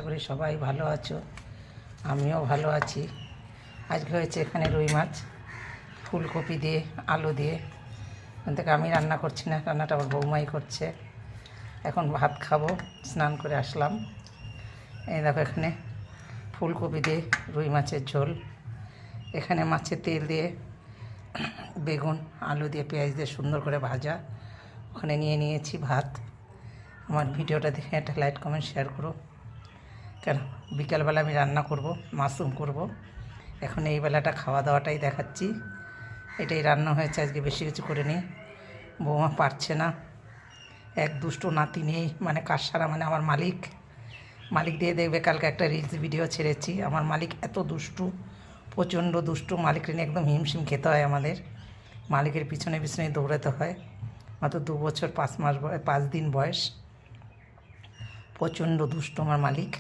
করি সবাই ভালো আছো, আমিও ভালো আছি। আজকে হয়েছে এখানে রুই মাছ ফুলকপি দিয়ে আলু দিয়ে। ওখান থেকে আমি রান্না করছি না, রান্নাটা আমার বৌমাই করছে। এখন ভাত খাবো, স্নান করে আসলাম। এই দেখো এখানে ফুলকপি দিয়ে রুই মাছের ঝোল, এখানে মাছের তেল দিয়ে বেগুন আলু দিয়ে পেঁয়াজ দিয়ে সুন্দর করে ভাজা। ওখানে নিয়ে নিয়েছি ভাত। আমার ভিডিওটা দেখে একটা লাইক কমেন্ট শেয়ার করো। কেন বিকালবেলা আমি রান্না করব, মাশরুম করব। এখন এই বেলাটা খাওয়া দাওয়াটাই দেখাচ্ছি। এটাই রান্না হয়েছে আজকে, বেশি কিছু করে নিই। বৌমা পারছে না, এক দুষ্টু নাতি নেই, মানে কাসারা, মানে আমার মালিক দিয়ে দেখবে কালকে একটা রিলস ভিডিও ছেড়েছি। আমার মালিক এত দুষ্টু, প্রচণ্ড দুষ্টু। মালিকের নিয়ে একদম হিমশিম খেতে হয় আমাদের। মালিকের পিছনে পিছনে দৌড়াতে হয়। মাত্র 2 বছর 5 দিন বয়স। প্রচণ্ড দুষ্টু আমার মালিক,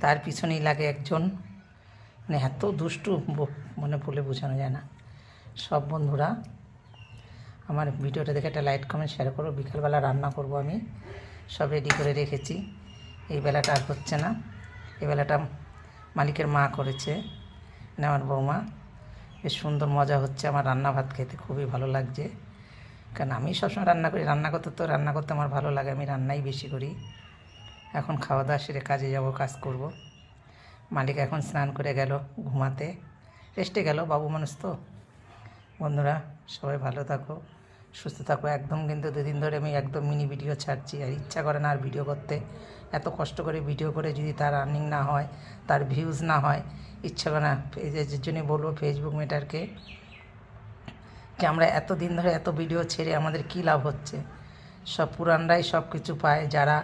তার পিছনেই লাগে একজন। মানে এত দুষ্টু, মানে বলে বোঝানো যায় না। সব বন্ধুরা আমার ভিডিওটা দেখে একটা লাইক কমেন্ট শেয়ার করো। বিকালবেলা রান্না করব আমি, সব রেডি করে রেখেছি। এই বেলাটা আর হচ্ছে না, এই বেলাটা মালিকের মা করেছে, মানে আমার বৌমা। বেশ সুন্দর মজা হচ্ছে আমার রান্না ভাত খেতে, খুবই ভালো লাগছে। কারণ আমি সবসময় রান্না করি, রান্না করতে আমার ভালো লাগে, আমি রান্নাই বেশি করি। এখন খাওয়া দাওয়া সেরে কাজে যাব, কাজ করব। মালিক এখন স্নান করে গেল ঘুমাতে, রেস্টে গেল, বাবু মানুষ তো। বন্ধুরা সবাই ভালো থাকো, সুস্থ থাকো। একদম কিন্তু 2 দিন ধরে আমি একদম মিনি ভিডিও ছাড়ছি, আর ইচ্ছা করে না আর ভিডিও করতে। এত কষ্ট করে ভিডিও করে যদি তার আর্নিং না হয়, তার ভিউজ না হয়, ইচ্ছা করে না। পেজের জন্যই বলবো ফেসবুক মেটারকে যে আমরা এত দিন ধরে এত ভিডিও ছেড়ে আমাদের কী লাভ হচ্ছে। সব পুরানরাই সব কিছু পায়, যারা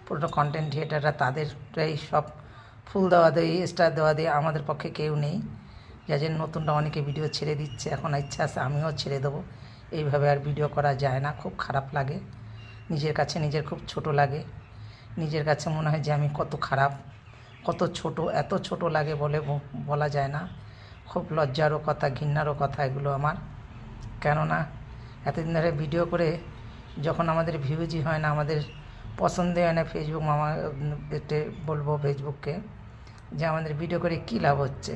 পুরো কন্টেন্ট ক্রিয়েটাররা তাদেরটাই সব ফুল দেওয়া দেয়, স্টার দেওয়া দিয়ে। আমাদের পক্ষে কেউ নেই। যাদের নতুনরা অনেকে ভিডিও ছেড়ে দিচ্ছে, এখন ইচ্ছা আছে আমিও ছেড়ে দেবো। এইভাবে আর ভিডিও করা যায় না, খুব খারাপ লাগে। নিজের কাছে নিজের খুব ছোট লাগে। নিজের কাছে মনে হয় যে আমি কত খারাপ, কত ছোট, এত ছোট লাগে বলা যায় না। খুব লজ্জারও কথা, ঘৃণারও কথা এগুলো আমার। কেননা এতদিন ধরে ভিডিও করে যখন আমাদের ভিউজই হয় না, আমাদের পছন্দই হয় না, ফেসবুক মামা বলবো ফেসবুককে যে আমাদের ভিডিও করে কী লাভ হচ্ছে।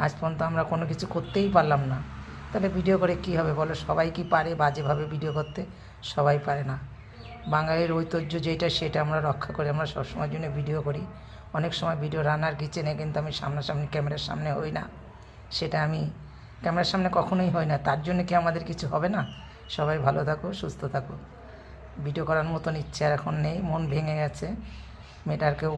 আজ পর্যন্ত আমরা কোনো কিছু করতেই পারলাম না, তাহলে ভিডিও করে কী হবে বলো? সবাই কি পারে বাজেভাবে ভিডিও করতে? সবাই পারে না। বাঙালির ঐতিহ্য যেটা, সেটা আমরা রক্ষা করে আমরা সবসময়ের জন্য ভিডিও করি। অনেক সময় ভিডিও রান্নার কিচেনে কিন্তু আমি সামনাসামনি ক্যামেরার সামনে হই না, সেটা আমি ক্যামেরার সামনে কখনোই হই না। তার জন্য কি আমাদের কিছু হবে না? সবাই ভালো থাকো, সুস্থ থাকো। ভিডিও করার মতন ইচ্ছে আর এখন নেই, মন ভেঙে গেছে। মেয়েটারকেও